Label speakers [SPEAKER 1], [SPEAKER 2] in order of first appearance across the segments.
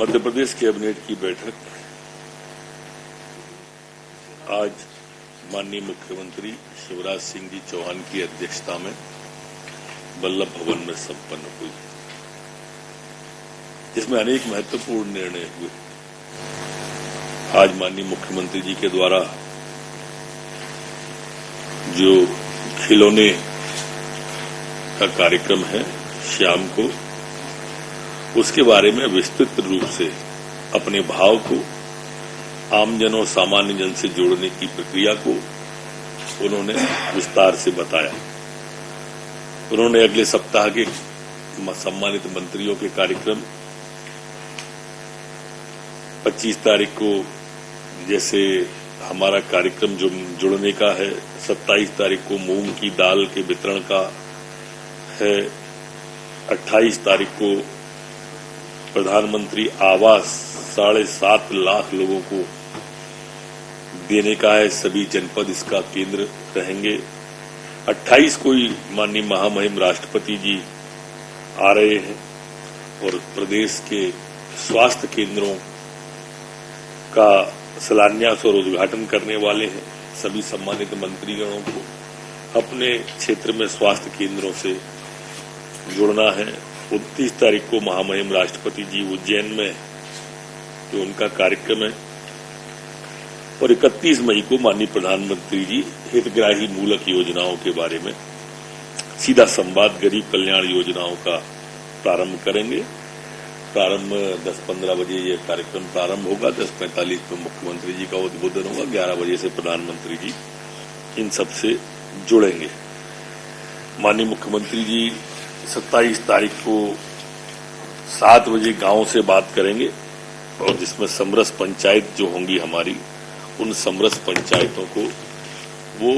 [SPEAKER 1] Madhya Pradesh cabinet की बैठक आज माननीय मुख्यमंत्री शिवराज सिंह जी चौहान की अध्यक्षता में वल्लभ भवन में संपन्न हुई, जिसमें अनेक महत्वपूर्ण निर्णय हुए। आज माननीय मुख्यमंत्री जी के द्वारा जो खिलौने का कार्यक्रम है शाम को, उसके बारे में विस्तृत रूप से अपने भाव को आमजन और सामान्य जन से जोड़ने की प्रक्रिया को उन्होंने विस्तार से बताया। उन्होंने अगले सप्ताह के सम्मानित मंत्रियों के कार्यक्रम 25 तारीख को जैसे हमारा कार्यक्रम जुड़ने का है, 27 तारीख को मूंग की दाल के वितरण का है, 28 तारीख को प्रधानमंत्री आवास 7.5 लाख लोगों को देने का है, सभी जनपद इसका केंद्र रहेंगे। 28 को ही माननीय महामहिम राष्ट्रपति जी आ रहे हैं और प्रदेश के स्वास्थ्य केंद्रों का शिलान्यास और उद्घाटन करने वाले हैं। सभी सम्मानित मंत्रीगणों को अपने क्षेत्र में स्वास्थ्य केंद्रों से जुड़ना है। 29 तारीख को महामहिम राष्ट्रपति जी उज्जैन में जो उनका कार्यक्रम है और 31 मई को माननीय प्रधानमंत्री जी हितग्राही मूलक योजनाओं के बारे में सीधा संवाद गरीब कल्याण योजनाओं का प्रारंभ करेंगे। प्रारंभ 10-15 बजे ये कार्यक्रम प्रारंभ होगा, 10:45 में मुख्यमंत्री जी का उद्बोधन होगा, 11 बजे से प्रधानमंत्री जी इन सबसे जुड़ेंगे। माननीय मुख्यमंत्री जी 27 तारीख को 7 बजे गांव से बात करेंगे और जिसमें समरस पंचायत जो होंगी हमारी, उन समरस पंचायतों को वो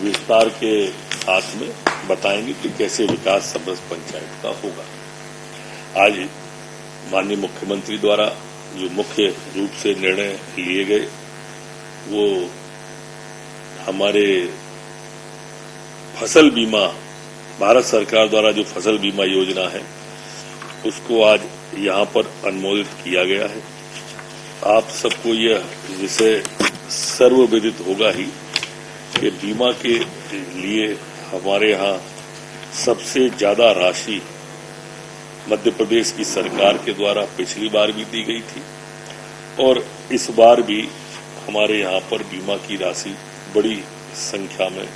[SPEAKER 1] विस्तार के साथ में बताएंगे कि कैसे विकास समरस पंचायत का होगा। आज माननीय मुख्यमंत्री द्वारा जो मुख्य रूप से निर्णय लिए गए वो हमारे फसल बीमा, भारत सरकार द्वारा जो फसल बीमा योजना है उसको आज यहां पर अनुमोदित किया गया है। आप सबको यह विषय सर्वविदित होगा ही कि बीमा के लिए हमारे यहां सबसे ज्यादा राशि मध्य प्रदेश की सरकार के द्वारा पिछली बार भी दी गई थी और इस बार भी हमारे यहां पर बीमा की राशि बड़ी संख्या में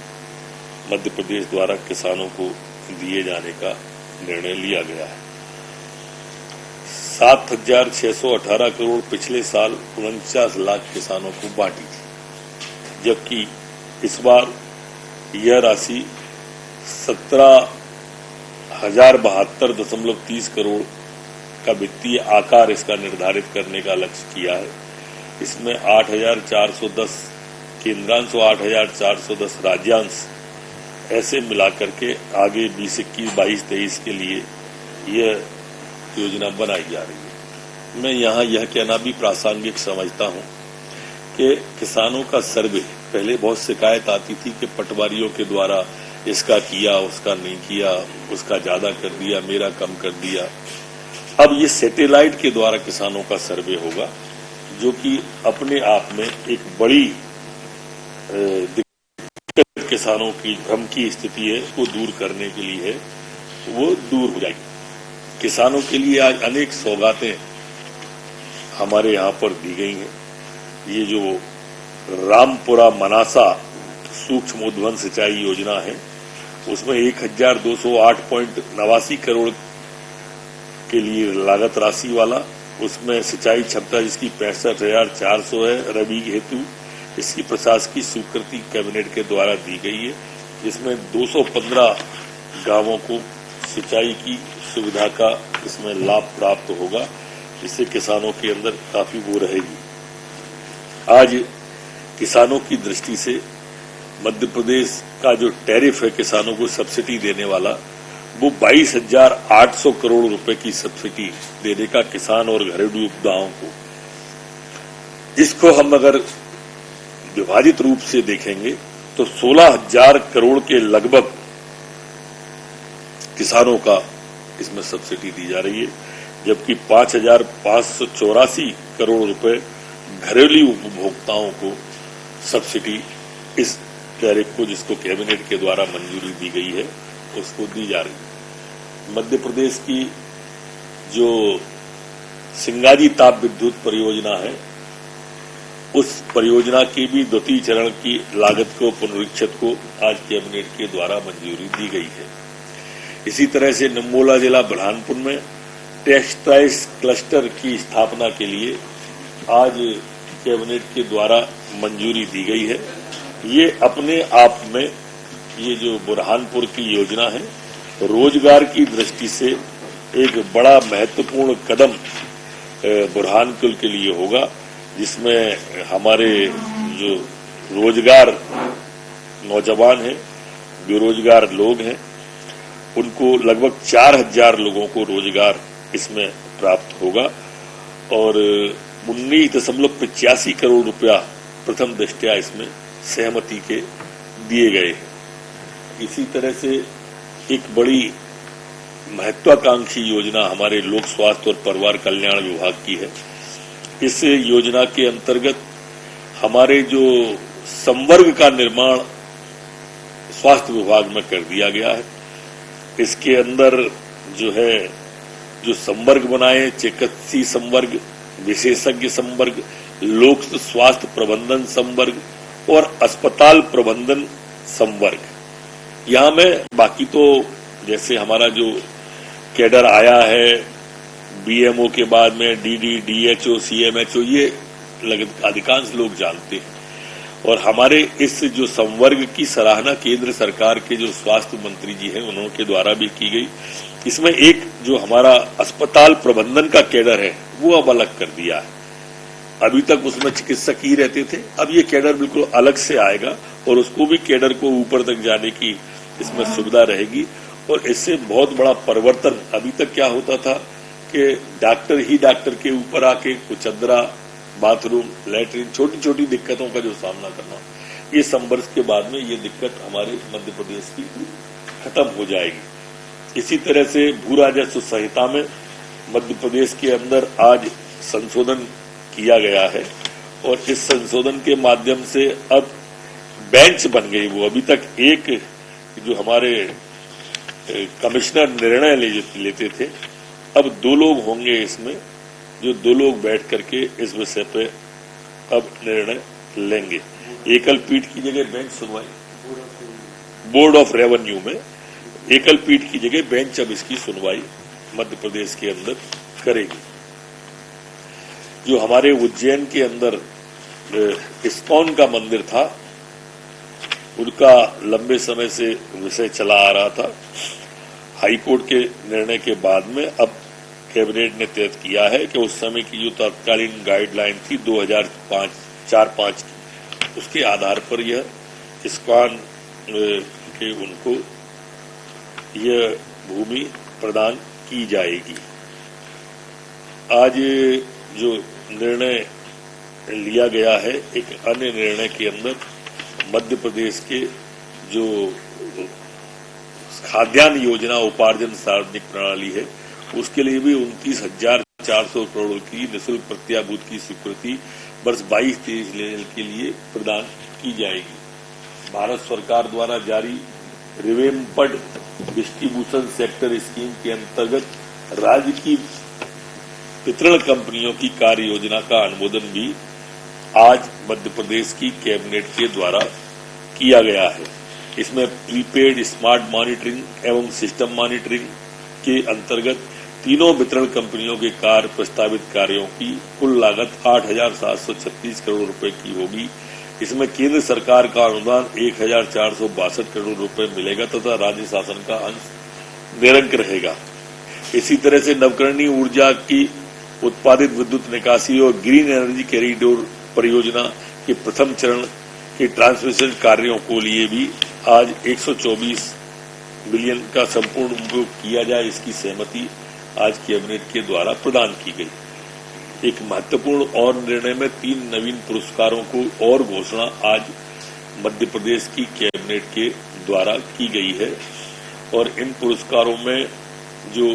[SPEAKER 1] मध्य प्रदेश द्वारा किसानों को दिए जाने का निर्णय लिया गया है। 7,618 करोड़ पिछले साल 49 लाख किसानों को बांटी थी, जबकि इस बार यह राशि 17,072.30 करोड़ का वित्तीय आकार इसका निर्धारित करने का लक्ष्य किया है। इसमें 8,410 केंद्रांश और 8,410 राज्यांश ऐसे मिलाकर के आगे 2021, 22-23 के लिए यह योजना बनाई जा रही है। मैं यहाँ यह कहना भी प्रासंगिक समझता हूँ कि किसानों का सर्वे, पहले बहुत शिकायत आती थी कि पटवारियों के द्वारा इसका किया, उसका नहीं किया, उसका ज्यादा कर दिया, मेरा कम कर दिया। अब ये सैटेलाइट के द्वारा किसानों का सर्वे होगा, जो कि अपने आप में एक बड़ी किसानों की भ्रम की स्थिति है, उसको दूर करने के लिए है, वो दूर हो जाएगी। किसानों के लिए आज अनेक सौगातें हमारे यहाँ पर दी गई हैं। ये जो रामपुरा मनासा सूक्ष्म उद्वहन सिंचाई योजना है, उसमें 1,208.89 करोड़ के लिए लागत राशि वाला, उसमें सिंचाई क्षमता जिसकी 65,400 है रबी हेतु, इसकी प्रशासकीय स्वीकृति कैबिनेट के द्वारा दी गई है, जिसमें 215 गांवों को सिंचाई की सुविधा का इसमें लाभ प्राप्त होगा। इससे किसानों के अंदर काफी वो रहेगी। आज किसानों की दृष्टि से मध्य प्रदेश का जो टैरिफ है किसानों को सब्सिडी देने वाला, वो 22,800 करोड़ रुपए की सब्सिडी देने का किसान और घरेलू उपभोक्ताओं को, इसको हम अगर विभाजित रूप से देखेंगे तो 16,000 करोड़ के लगभग किसानों का इसमें सब्सिडी दी जा रही है। जबकि 5,584 करोड़ रुपए घरेलू उपभोक्ताओं को सब्सिडी इस टैरिफ को, जिसको कैबिनेट के द्वारा मंजूरी दी गई है, उसको दी जा रही है। मध्य प्रदेश की जो सिंगाजी ताप विद्युत परियोजना है, उस परियोजना की भी द्वितीय चरण की लागत को पुनरीक्षित को आज कैबिनेट के द्वारा मंजूरी दी गई है। इसी तरह से निम्बोला जिला बुरहानपुर में टेक्सटाइल्स क्लस्टर की स्थापना के लिए आज कैबिनेट के द्वारा मंजूरी दी गई है। ये अपने आप में ये जो बुरहानपुर की योजना है, रोजगार की दृष्टि से एक बड़ा महत्वपूर्ण कदम बुरहानपुर के लिए होगा, जिसमें हमारे जो रोजगार नौजवान हैं, बेरोजगार लोग हैं, उनको लगभग 4,000 लोगों को रोजगार इसमें प्राप्त होगा और 19.85 करोड़ रुपया प्रथम दृष्टया इसमें सहमति के दिए गए हैं। इसी तरह से एक बड़ी महत्वाकांक्षी योजना हमारे लोक स्वास्थ्य और परिवार कल्याण विभाग की है। इस योजना के अंतर्गत हमारे जो संवर्ग का निर्माण स्वास्थ्य विभाग में कर दिया गया है। इसके अंदर जो संवर्ग बनाए, चिकित्सीय संवर्ग, विशेषज्ञ संवर्ग, लोक स्वास्थ्य प्रबंधन संवर्ग और अस्पताल प्रबंधन संवर्ग, यहां में बाकी तो जैसे हमारा जो कैडर आया है बीएमओ के बाद में डीडी, डीएचओ, सीएमएचओ, ये अधिकांश लोग जानते हैं। और हमारे इस जो संवर्ग की सराहना केंद्र सरकार के जो स्वास्थ्य मंत्री जी हैं उनके द्वारा भी की गई। इसमें एक जो हमारा अस्पताल प्रबंधन का कैडर है वो अब अलग कर दिया है। अभी तक उसमें चिकित्सक ही रहते थे, अब ये कैडर बिल्कुल अलग से आएगा और उसको भी कैडर को ऊपर तक जाने की इसमें सुविधा रहेगी। और इससे बहुत बड़ा परिवर्तन, अभी तक क्या होता था कि डॉक्टर ही डॉक्टर के ऊपर आके कुचद्रा, बाथरूम, लैट्रिन, छोटी छोटी दिक्कतों का जो सामना करना, ये संवर्ष के बाद में ये दिक्कत हमारे मध्य प्रदेश की खत्म हो जाएगी। इसी तरह से भू राजस्व संहिता में मध्य प्रदेश के अंदर आज संशोधन किया गया है और इस संशोधन के माध्यम से अब बेंच बन गई। वो अभी तक एक जो हमारे कमिश्नर निर्णय लेते थे, अब 2 लोग होंगे इसमें, जो 2 लोग बैठ करके इस विषय पे अब निर्णय लेंगे। एकल पीठ की जगह बेंच सुनवाई, बोर्ड ऑफ रेवेन्यू में एकल पीठ की जगह बेंच अब इसकी सुनवाई मध्य प्रदेश के अंदर करेगी। जो हमारे उज्जैन के अंदर इस्कॉन का मंदिर था, उनका लंबे समय से विषय चला आ रहा था। हाईकोर्ट के निर्णय के बाद में अब कैबिनेट ने तय किया है कि उस समय की जो तत्कालीन गाइडलाइन थी 2004-5 की, उसके आधार पर यह इस्कॉन के उनको यह भूमि प्रदान की जाएगी। आज जो निर्णय लिया गया है, एक अन्य निर्णय के अंदर मध्य प्रदेश के जो खाद्यान्न योजना उपार्जन सार्वजनिक प्रणाली है, उसके लिए भी 29,400 करोड़ की निःशुल्क प्रत्याभूत की स्वीकृति वर्ष 22-23 के लिए प्रदान की जाएगी। भारत सरकार द्वारा जारी रिवेम्पर्ड डिस्ट्रीब्यूशन सेक्टर स्कीम के अंतर्गत राज्य की वितरण कंपनियों की कार्य योजना का अनुमोदन भी आज मध्य प्रदेश की कैबिनेट के द्वारा किया गया है। इसमें प्रीपेड स्मार्ट मॉनिटरिंग एवं सिस्टम मॉनिटरिंग के अंतर्गत तीनों वितरण कंपनियों के कार्य प्रस्तावित कार्यों की कुल लागत 8,736 करोड़ रुपए की होगी। इसमें केंद्र सरकार का अनुदान 1,462 करोड़ रुपए मिलेगा तथा राज्य शासन का अंश निरंक रहेगा। इसी तरह से नवकरणीय ऊर्जा की उत्पादित विद्युत निकासी और ग्रीन एनर्जी कॉरिडोर परियोजना के प्रथम चरण के ट्रांसमिशन कार्यों को लिए भी आज 124 बिलियन का संपूर्ण उपयोग किया जाए, इसकी सहमति आज कैबिनेट के द्वारा प्रदान की गई। एक महत्वपूर्ण और निर्णय में 3 नवीन पुरस्कारों को और घोषणा आज मध्य प्रदेश की कैबिनेट के द्वारा की गई है और इन पुरस्कारों में जो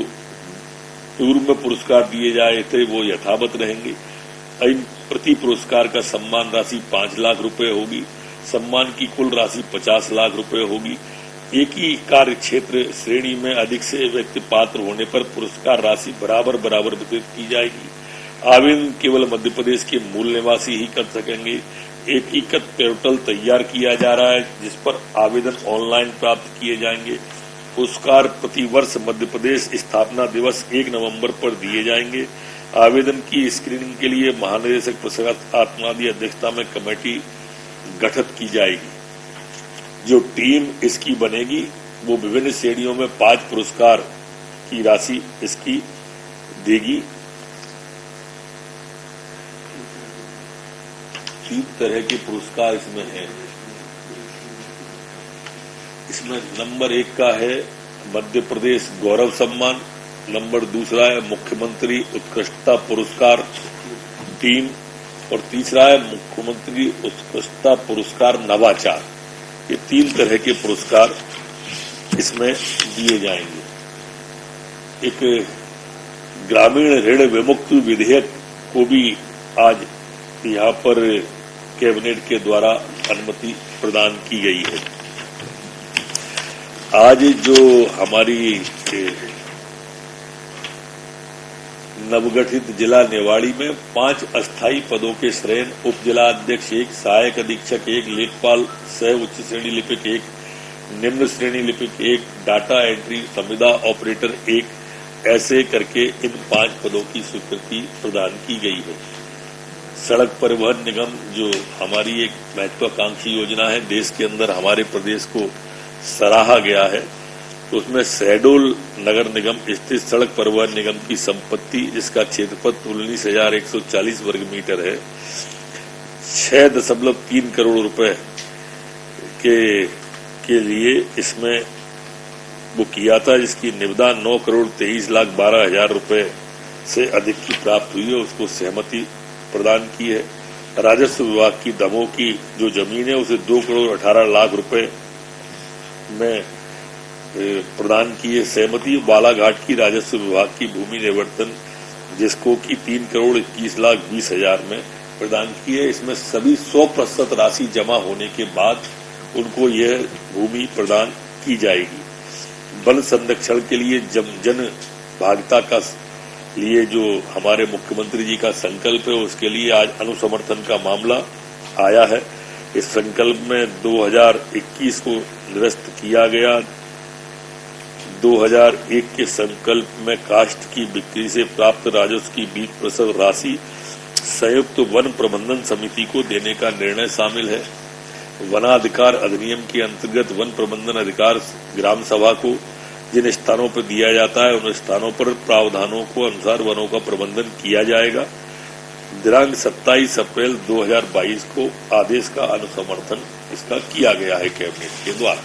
[SPEAKER 1] पूर्व में पुरस्कार दिए जाए थे वो यथावत रहेंगे। इन प्रति पुरस्कार का सम्मान राशि 5 लाख रुपए होगी। सम्मान की कुल राशि 50 लाख रुपए होगी। एक ही कार्य क्षेत्र श्रेणी में अधिक से व्यक्ति पात्र होने पर पुरस्कार राशि बराबर वितरित की जाएगी। आवेदन केवल मध्य प्रदेश के मूल निवासी ही कर सकेंगे। एकीकृत पोर्टल तैयार किया जा रहा है जिस पर आवेदन ऑनलाइन प्राप्त किए जाएंगे। पुरस्कार प्रतिवर्ष मध्य प्रदेश स्थापना दिवस 1 नवंबर पर दिए जाएंगे। आवेदन की स्क्रीनिंग के लिए महानिदेशक प्रसाद आत्मा की अध्यक्षता में कमेटी गठित की जाएगी। जो टीम इसकी बनेगी वो विभिन्न श्रेणियों में 5 पुरस्कार की राशि इसकी देगी। 3 तरह के पुरस्कार इसमें हैं। इसमें नंबर 1 का है मध्य प्रदेश गौरव सम्मान, नंबर 2 है मुख्यमंत्री उत्कृष्टता पुरस्कार टीम और तीसरा है मुख्यमंत्री उत्कृष्टता पुरस्कार नवाचार। ये 3 तरह के पुरस्कार इसमें दिए जाएंगे। एक ग्रामीण ऋण विमुक्ति विधेयक को भी आज यहाँ पर कैबिनेट के द्वारा अनुमति प्रदान की गई है। आज जो हमारी नवगठित जिला निवाड़ी में 5 अस्थायी पदों के श्रेण उप जिला अध्यक्ष 1, सहायक अधीक्षक 1, लेखपाल सह उच्च श्रेणी लिपिक 1, निम्न श्रेणी लिपिक 1, डाटा एंट्री संविदा ऑपरेटर 1 ऐसे करके इन 5 पदों की स्वीकृति प्रदान की गई है। सड़क परिवहन निगम जो हमारी एक महत्वाकांक्षी योजना है, देश के अंदर हमारे प्रदेश को सराहा गया है, तो उसमें शहडोल नगर निगम स्थित सड़क परिवहन निगम की संपत्ति जिसका क्षेत्रफल 19,140 वर्ग मीटर है 6.3 करोड़ रुपए के लिए इसमें वो किया था, जिसकी निविदा 9,23,12,000 रुपए से अधिक की प्राप्त हुई है, उसको सहमति प्रदान की है। राजस्व विभाग की दमोह की जो जमीन है उसे 2,18,00,000 रुपए में प्रदान की है सहमति। बालाघाट की राजस्व विभाग की भूमि निवर्तन जिसको कि 3,21,20,000 में प्रदान की है। इसमें सभी 100% राशि जमा होने के बाद उनको यह भूमि प्रदान की जाएगी। वन संरक्षण के लिए जन भागीदारी का लिए जो हमारे मुख्यमंत्री जी का संकल्प है उसके लिए आज अनुसमर्थन का मामला आया है। इस संकल्प में 2021 को निरस्त किया गया। 2001 के संकल्प में काष्ठ की बिक्री से प्राप्त राजस्व की 20% राशि संयुक्त वन प्रबंधन समिति को देने का निर्णय शामिल है। वनाधिकार अधिनियम के अंतर्गत वन प्रबंधन अधिकार ग्राम सभा को जिन स्थानों पर दिया जाता है उन स्थानों पर प्रावधानों को अनुसार वनों का प्रबंधन किया जाएगा। दिनांक 27 अप्रैल 2022 को आदेश का अनुसमर्थन इसका किया गया है कैबिनेट के द्वारा।